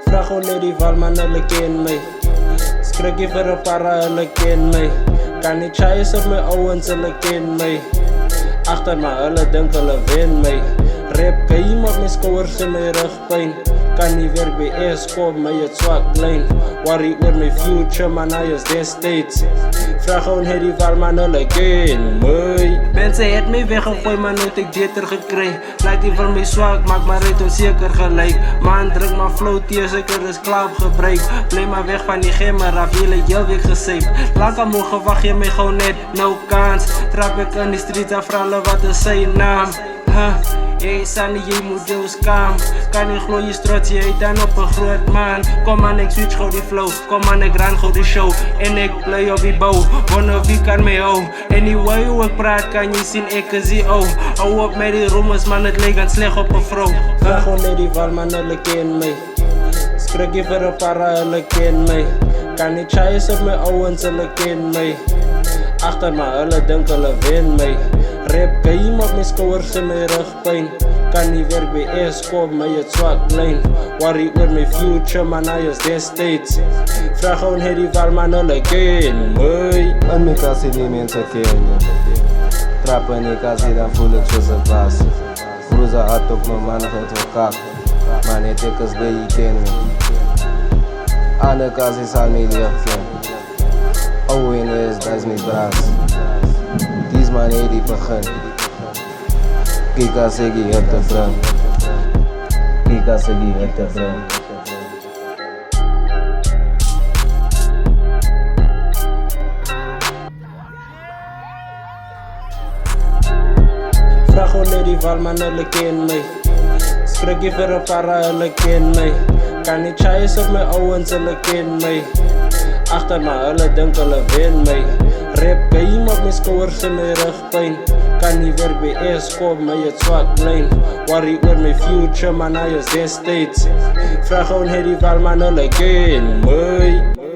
Vraag gewoon net die val, man, hulle ken my. Skrik nie vir 'n para, hulle ken my. Kan nie chase op my ouens, hulle ken my. Agter maar hulle dink hulle wen my. Rap game op my skouers en my rugpyn. Kan nie werk by Eskom, my het swak lyn. Worry oor my future, man, I is destijds. Vraag gewoon het die val, man, hulle ken my. Mense het my weggegooi, man, nooit ek beter gekry. Laat die van my swak, maak maar uit onzeker gelijk. Man, druk maar flow, teerseker is klaar op gebruik. Bly maar weg van die gemmer af, jylle heel week gesyp. Lang al moe gewag, jy my gewoon net, no kans. Trap ek in die streets af, vraag wat is sy naam. Hey Sunny, jy moet jou skam. Kan nie glo jy trots, jy dan op 'n groot man. Kom aan, ek switch gou die flow. Kom aan, ek ran gou die show. En ek play op die bow. Wonder wie kan my hou. Anyway hoe ek praat, kan jy sien ek is die ou. Hou op met die rumors, man, het lyk aan sleg op 'n vrou. Vraag gewoon net die val, man, hulle ken my. Skrik nie vir 'n para, hulle ken my. Kan nie chase op my ouens, hulle ken my. Agter maar hulle dink hulle wen my. Rap game op my skouers en my rugpyn. Kan nie werk by Eskom, my het swak lyn. Worry oor my future, man, I is destijds. Vraag gewoon het die val, man, hulle ken my. In my kassie die mense ken my. Trap in die kassie, dan voel ek soos 'n klas. Cruiser hard op my man, het gekak. Man, het ek is by jy ken my. Ander kassie sal my leeg ken. Ou en is, dat is my braas. Dies man het die begin. Kijk as ek hier te vrouw. Kijk as ek hier te vrouw. Vraag gewoon net die val, man, hulle ken my. Skrik nie vir 'n para, hulle ken my. Kan nie chase op my ouens, hulle ken my. Agter maar hulle dink hulle wen my. Rap game op my skouers en my rugpyn. Kan nie werk by Eskom, my het swak lyn. Worry oor my future, man, I is destijds. Vraag gewoon het die val, man, hulle ken my.